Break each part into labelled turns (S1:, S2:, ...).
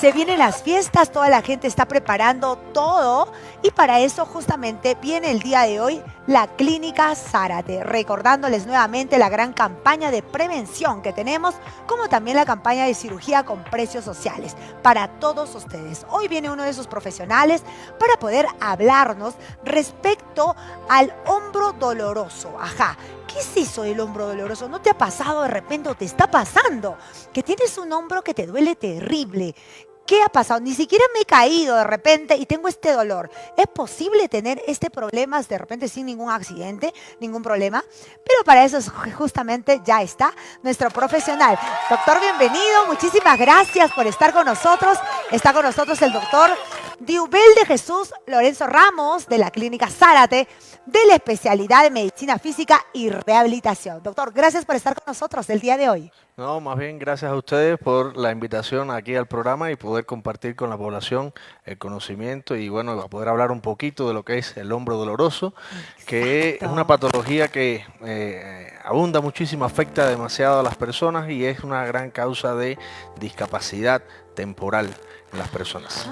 S1: Se vienen las fiestas, toda la gente está preparando todo y para eso justamente viene el día de hoy la Clínica Zárate, recordándoles nuevamente la gran campaña de prevención que tenemos, como también la campaña de cirugía con precios sociales para todos ustedes. Hoy viene uno de sus profesionales para poder hablarnos respecto al hombro doloroso. Ajá. ¿Qué es eso del hombro doloroso? ¿No te ha pasado de repente o te está pasando que tienes un hombro que te duele terrible? ¿Qué ha pasado? Ni siquiera me he caído de repente y tengo este dolor. ¿Es posible tener este problema de repente sin ningún accidente, ningún problema? Pero para eso justamente ya está nuestro profesional. Doctor, bienvenido. Muchísimas gracias por estar con nosotros. Está con nosotros el doctor Diubel de Jesús Lorenzo Ramos de la Clínica Zárate de la especialidad de Medicina Física y Rehabilitación. Doctor, gracias por estar con nosotros el día de hoy.
S2: No, más bien gracias a ustedes por la invitación aquí al programa y poder compartir con la población el conocimiento y bueno, a poder hablar un poquito de lo que es el hombro doloroso, que es una patología que abunda muchísimo, afecta demasiado a las personas y es una gran causa de discapacidad temporal en las personas.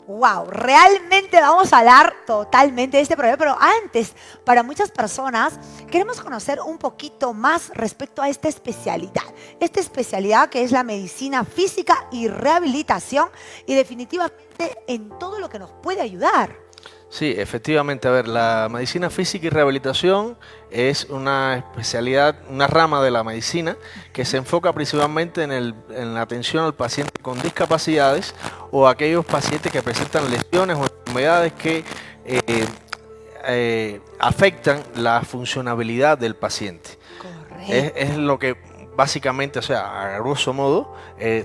S1: Wow, realmente vamos a hablar totalmente de este problema, pero antes, para muchas personas, queremos conocer un poquito más respecto a esta especialidad que es la medicina física y rehabilitación y definitivamente en todo lo que nos puede ayudar.
S2: Sí, efectivamente, a ver, la medicina física y rehabilitación es una especialidad, una rama de la medicina que se enfoca principalmente en la atención al paciente con discapacidades o aquellos pacientes que presentan lesiones o enfermedades que afectan la funcionabilidad del paciente.
S1: Correcto.
S2: Es lo que básicamente, o sea, a grosso modo,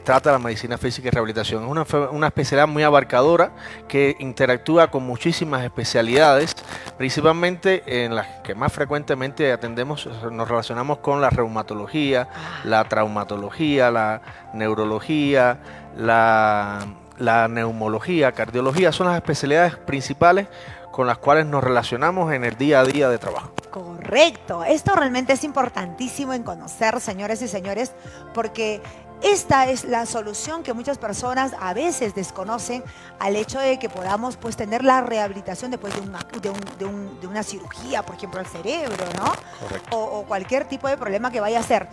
S2: trata la medicina física y rehabilitación. Es una especialidad muy abarcadora que interactúa con muchísimas especialidades, principalmente en las que más frecuentemente atendemos, nos relacionamos con la reumatología, la traumatología, la neurología, la neumología, cardiología, son las especialidades principales con las cuales nos relacionamos en el día a día de trabajo.
S1: Correcto. Esto realmente es importantísimo en conocer, señores y señores, porque esta es la solución que muchas personas a veces desconocen al hecho de que podamos pues tener la rehabilitación después de una cirugía, por ejemplo, al cerebro, ¿no?
S2: Correcto.
S1: O cualquier tipo de problema que vaya a ser.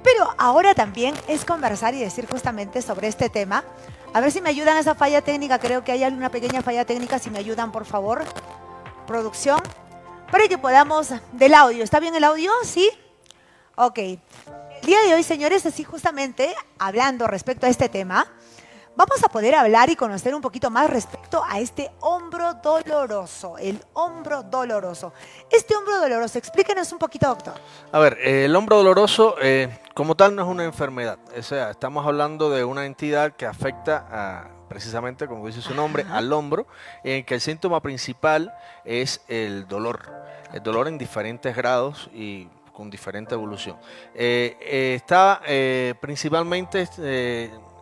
S1: Pero ahora también es conversar y decir justamente sobre este tema. A ver si me ayudan a esa falla técnica. Creo que hay una pequeña falla técnica. Si me ayudan, por favor. Producción. Para que podamos, del audio, ¿está bien el audio? ¿Sí? Ok. El día de hoy, señores, así justamente, hablando respecto a este tema, vamos a poder hablar y conocer un poquito más respecto a este hombro doloroso, el hombro doloroso. Este hombro doloroso, explíquenos un poquito, doctor.
S2: A ver, el hombro doloroso como tal no es una enfermedad, o sea, estamos hablando de una entidad que afecta precisamente, como dice su nombre, al hombro, en que el síntoma principal es el dolor en diferentes grados y con diferente evolución. Principalmente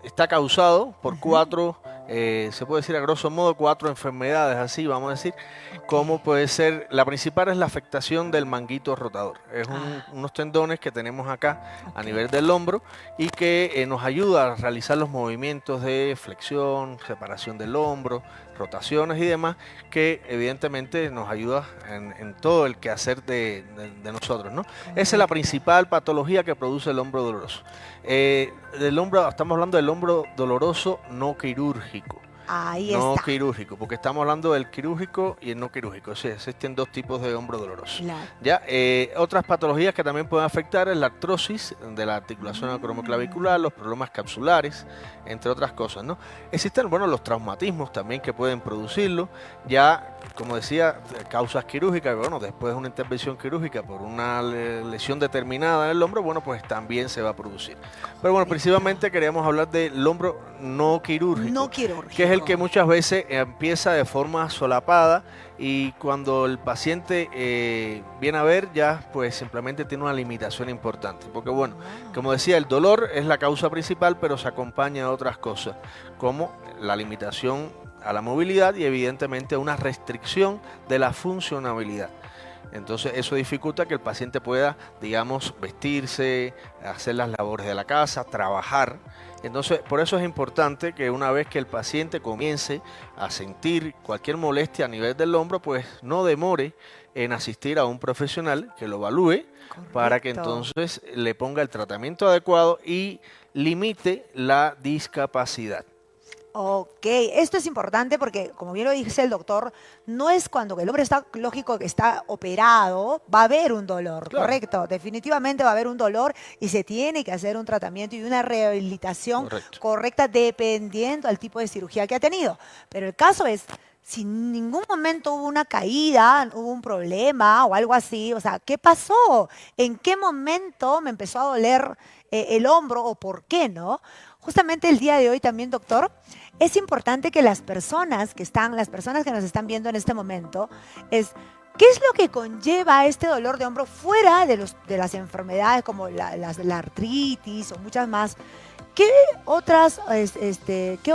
S2: está causado por cuatro, se puede decir a grosso modo, cuatro enfermedades, así vamos a decir, como puede ser, la principal es la afectación del manguito rotador. Es unos tendones que tenemos acá a nivel del hombro y que nos ayuda a realizar los movimientos de flexión, separación del hombro, rotaciones y demás, que evidentemente nos ayuda en todo el quehacer de nosotros, ¿no? Esa es la principal patología que produce el hombro doloroso. Estamos hablando del hombro doloroso no quirúrgico.
S1: Ahí
S2: no
S1: está.
S2: quirúrgico, porque estamos hablando del quirúrgico y el no quirúrgico. O sea, existen dos tipos de hombro doloroso.
S1: Claro.
S2: ¿Ya? Otras patologías que también pueden afectar es la artrosis de la articulación acromioclavicular, los problemas capsulares, entre otras cosas, ¿no? Existen, bueno, los traumatismos también que pueden producirlo. Ya, como decía, causas quirúrgicas, bueno, después de una intervención quirúrgica por una lesión determinada en el hombro, bueno, pues también se va a producir. Pero bueno, principalmente queríamos hablar del hombro no quirúrgico.
S1: No quirúrgico.
S2: Que es el que muchas veces empieza de forma solapada y cuando el paciente viene a ver ya pues simplemente tiene una limitación importante. Porque bueno, como decía, el dolor es la causa principal, pero se acompaña de otras cosas como la limitación a la movilidad y evidentemente una restricción de la funcionabilidad. Entonces eso dificulta que el paciente pueda, digamos, vestirse, hacer las labores de la casa, trabajar. Entonces, por eso es importante que una vez que el paciente comience a sentir cualquier molestia a nivel del hombro, pues no demore en asistir a un profesional que lo evalúe para que
S1: Correcto.
S2: entonces le ponga el tratamiento adecuado y limite la discapacidad.
S1: Ok, esto es importante porque, como bien lo dice el doctor, no es cuando el hombre está, lógico que está operado, va a haber un dolor,
S2: Claro,
S1: correcto. Definitivamente va a haber un dolor y se tiene que hacer un tratamiento y una rehabilitación
S2: correcto.
S1: correcta dependiendo del tipo de cirugía que ha tenido. Pero el caso es, si en ningún momento hubo una caída, hubo un problema o algo así, o sea, ¿qué pasó? ¿En qué momento me empezó a doler el hombro o por qué no? Justamente el día de hoy también, doctor, es importante que las personas que nos están viendo en este momento, es ¿qué es lo que conlleva este dolor de hombro fuera de las enfermedades como la artritis o muchas más? ¿Qué otras, qué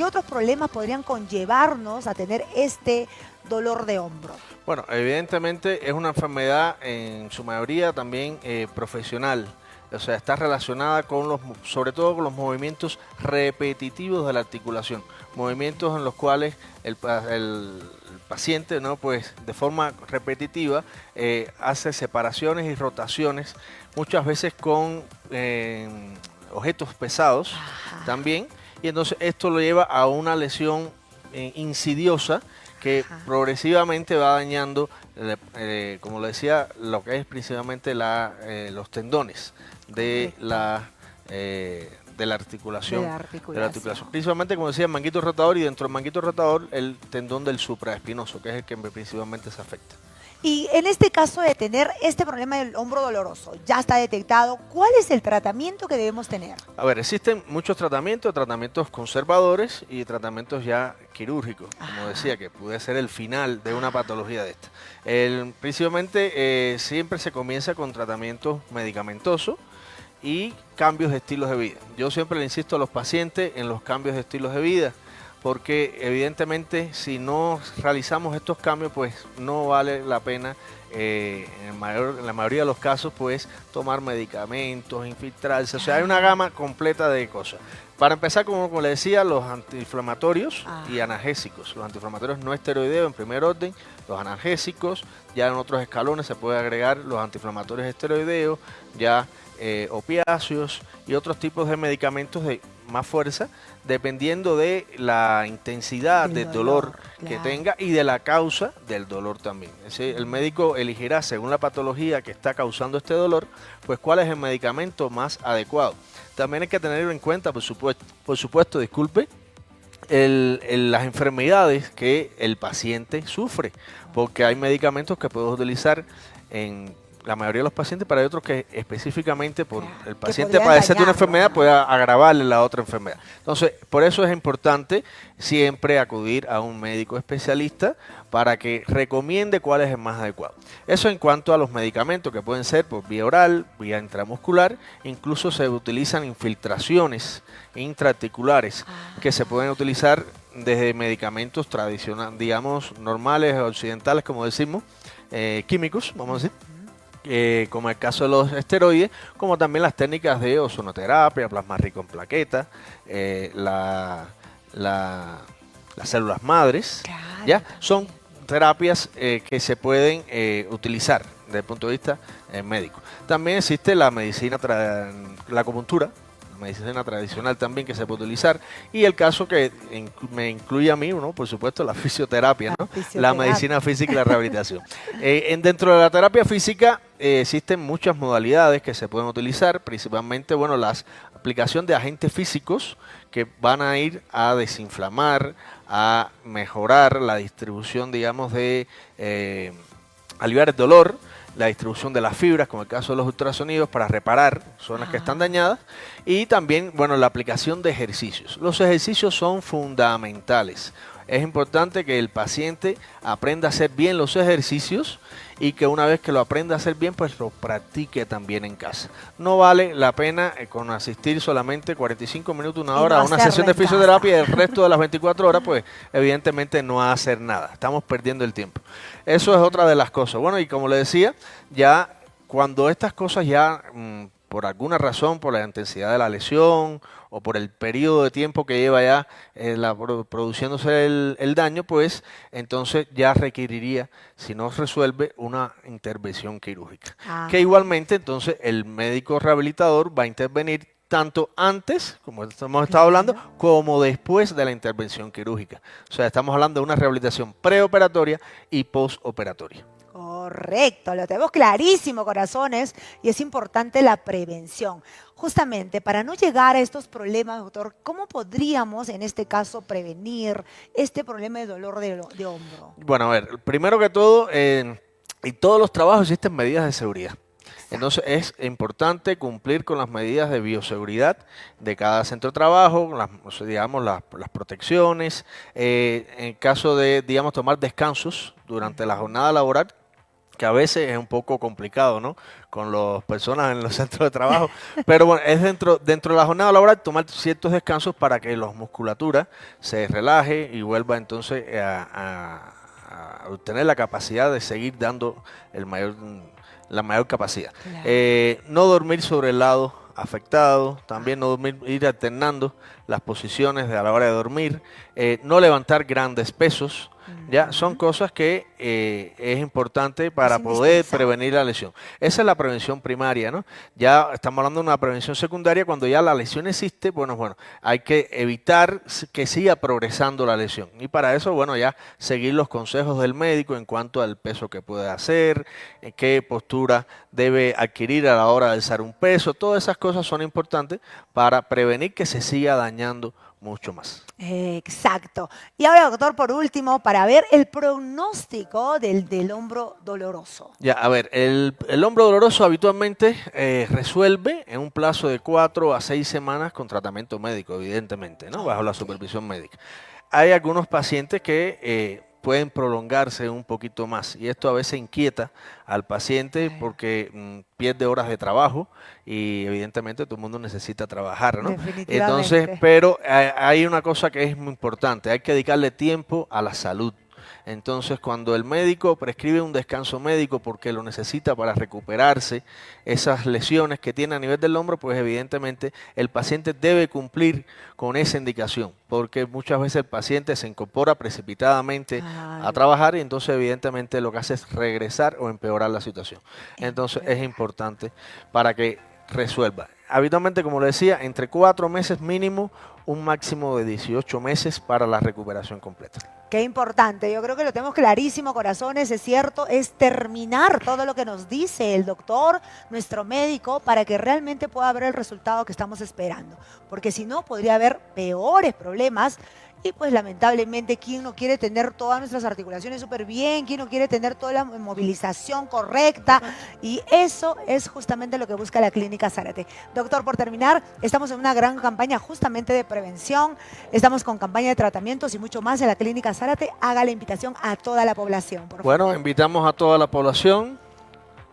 S1: otros problemas podrían conllevarnos a tener este dolor de hombro?
S2: Bueno, evidentemente es una enfermedad en su mayoría también profesional. O sea, está relacionada con sobre todo con los movimientos repetitivos de la articulación. Movimientos en los cuales el paciente, ¿no? Pues de forma repetitiva hace separaciones y rotaciones, muchas veces con objetos pesados
S1: Ajá,
S2: también. Y entonces esto lo lleva a una lesión insidiosa que
S1: ajá.
S2: progresivamente va dañando, como lo decía, lo que es principalmente los tendones
S1: Correcto.
S2: de la
S1: De
S2: articulación.
S1: la
S2: De la articulación.
S1: articulación.
S2: Principalmente, como decía, el manguito rotador y dentro del manguito rotador el tendón del supraespinoso, que es el que principalmente se afecta.
S1: Y en este caso de tener este problema del hombro doloroso, ya está detectado, ¿cuál es el tratamiento que debemos tener?
S2: A ver, existen muchos tratamientos conservadores y tratamientos ya quirúrgicos, como
S1: Ajá.
S2: decía, que puede ser el final de una patología de esta. Principalmente siempre se comienza con tratamientos medicamentosos y cambios de estilos de vida. Yo siempre le insisto a los pacientes en los cambios de estilos de vida, porque evidentemente si no realizamos estos cambios, pues no vale la pena en la mayoría de los casos, pues tomar medicamentos, infiltrarse, o sea, hay una gama completa de cosas. Para empezar, como le decía, los antiinflamatorios y
S1: Ajá.
S2: analgésicos. Los antiinflamatorios no esteroideos en primer orden, los analgésicos, ya en otros escalones se puede agregar los antiinflamatorios esteroideos, ya opiáceos y otros tipos de medicamentos de más fuerza, dependiendo de la intensidad
S1: Del
S2: del dolor
S1: dolor,
S2: que
S1: claro.
S2: tenga y de la causa del dolor también. Es decir, el médico elegirá, según la patología que está causando este dolor, pues cuál es el medicamento más adecuado. También hay que tener en cuenta, por supuesto, disculpe, las enfermedades que el paciente sufre, porque hay medicamentos que podemos utilizar en la mayoría de los pacientes, pero hay otros que específicamente por
S1: Claro,
S2: el
S1: que
S2: paciente
S1: podrían
S2: padecer de una
S1: dañarlo,
S2: enfermedad
S1: ¿no?
S2: puede agravarle la otra enfermedad. Entonces, por eso es importante siempre acudir a un médico especialista para que recomiende cuál es el más adecuado. Eso en cuanto a los medicamentos que pueden ser por vía oral, vía intramuscular, incluso se utilizan infiltraciones intraarticulares que se pueden utilizar desde medicamentos tradicionales, digamos, normales, occidentales, como decimos, químicos, vamos a decir, como el caso de los esteroides, como también las técnicas de ozonoterapia, plasma rico en plaquetas, las células madres,
S1: Claro,
S2: ¿ya? Son
S1: también.
S2: terapias que se pueden utilizar desde el punto de vista médico. También existe la medicina, la acupuntura, la medicina tradicional también que se puede utilizar, y el caso que me incluye a mí, ¿no? Por supuesto, la fisioterapia,
S1: La
S2: ¿no? La
S1: fisioterapia.
S2: medicina física y la rehabilitación. Dentro de la terapia física existen muchas modalidades que se pueden utilizar, principalmente, bueno, la aplicación de agentes físicos que van a ir a desinflamar, a mejorar la distribución, digamos, de aliviar el dolor, la distribución de las fibras, como el caso de los ultrasonidos, para reparar zonas que están
S1: Ah,
S2: dañadas, y también, bueno, la aplicación de ejercicios. Los ejercicios son fundamentales. es importante que el paciente aprenda a hacer bien los ejercicios y que una vez que lo aprenda a hacer bien, pues lo practique también en casa. No vale la pena con asistir solamente 45 minutos, una hora a una sesión de fisioterapia y el resto de las 24 horas, pues evidentemente no hacer nada. Estamos perdiendo el tiempo. Eso es otra de las cosas. Bueno, y como le decía, ya cuando estas cosas ya por alguna razón, por la intensidad de la lesión o por el periodo de tiempo que lleva ya produciéndose el daño, pues entonces ya requeriría, si no resuelve, una intervención quirúrgica. Que igualmente entonces el médico rehabilitador va a intervenir tanto antes, como hemos estado hablando, como después de la intervención quirúrgica. O sea, estamos hablando de una rehabilitación preoperatoria y postoperatoria.
S1: Correcto, lo tenemos clarísimo, corazones, y es importante la prevención. Justamente, para no llegar a estos problemas, doctor, ¿cómo podríamos, en este caso, prevenir este problema de dolor de hombro?
S2: Bueno, a ver, primero que todo, en todos los trabajos existen medidas de seguridad. Entonces es importante cumplir con las medidas de bioseguridad de cada centro de trabajo, las protecciones, en caso de, digamos, tomar descansos durante la jornada laboral, que a veces es un poco complicado, ¿no? Con las personas en los centros de trabajo. Pero bueno, es dentro de la jornada laboral tomar ciertos descansos para que la musculatura se relaje y vuelva entonces a obtener la capacidad de seguir dando la mayor capacidad.
S1: Claro.
S2: No dormir sobre el lado afectado, también no dormir, ir alternando las posiciones a la hora de dormir, no levantar grandes pesos. Ya son cosas que es importante para poder prevenir la lesión. Esa es la prevención primaria, ¿no? Ya estamos hablando de una prevención secundaria cuando ya la lesión existe. Bueno, hay que evitar que siga progresando la lesión. Y para eso, bueno, ya seguir los consejos del médico en cuanto al peso que puede hacer, qué postura debe adquirir a la hora de alzar un peso. Todas esas cosas son importantes para prevenir que se siga dañando mucho más.
S1: Exacto. Y ahora, doctor, por último, para ver el pronóstico del hombro doloroso.
S2: Ya, a ver, el hombro doloroso habitualmente resuelve en un plazo de 4 a 6 semanas con tratamiento médico, evidentemente, ¿no? Bajo la supervisión médica. Hay algunos pacientes que pueden prolongarse un poquito más y esto a veces inquieta al paciente porque pierde horas de trabajo y evidentemente todo el mundo necesita trabajar, ¿no? Entonces, pero hay una cosa que es muy importante, hay que dedicarle tiempo a la salud. Entonces, cuando el médico prescribe un descanso médico porque lo necesita para recuperarse esas lesiones que tiene a nivel del hombro, pues evidentemente el paciente debe cumplir con esa indicación, porque muchas veces el paciente se incorpora precipitadamente a trabajar y entonces evidentemente lo que hace es regresar o empeorar la situación. Entonces, es importante para que resuelva. Habitualmente, como le decía, entre 4 meses mínimo, un máximo de 18 meses para la recuperación completa.
S1: Qué importante, yo creo que lo tenemos clarísimo, corazones, es cierto, es terminar todo lo que nos dice el doctor, nuestro médico, para que realmente pueda haber el resultado que estamos esperando. Porque si no, podría haber peores problemas. Y pues lamentablemente, ¿quién no quiere tener todas nuestras articulaciones súper bien? ¿Quién no quiere tener toda la movilización correcta? Y eso es justamente lo que busca la Clínica Zárate. Doctor, por terminar, estamos en una gran campaña justamente de prevención. Estamos con campaña de tratamientos y mucho más en la Clínica Zárate. Haga la invitación a toda la población, por favor.
S2: Bueno, invitamos a toda la población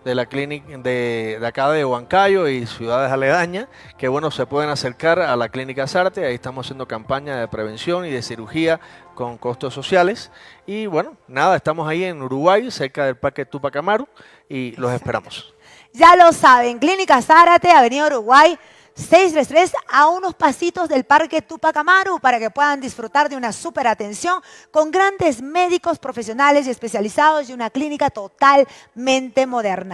S2: de la clínica de acá de Huancayo y ciudades aledañas, que bueno, se pueden acercar a la Clínica Zárate. Ahí estamos haciendo campaña de prevención y de cirugía con costos sociales. Y bueno, nada, estamos ahí en Uruguay, cerca del Parque Tupac Amaru, y los esperamos.
S1: Ya lo saben, Clínica Zárate, Avenida Uruguay, 633, a unos pasitos del Parque Tupac Amaru, para que puedan disfrutar de una súper atención con grandes médicos profesionales y especializados y una clínica totalmente moderna.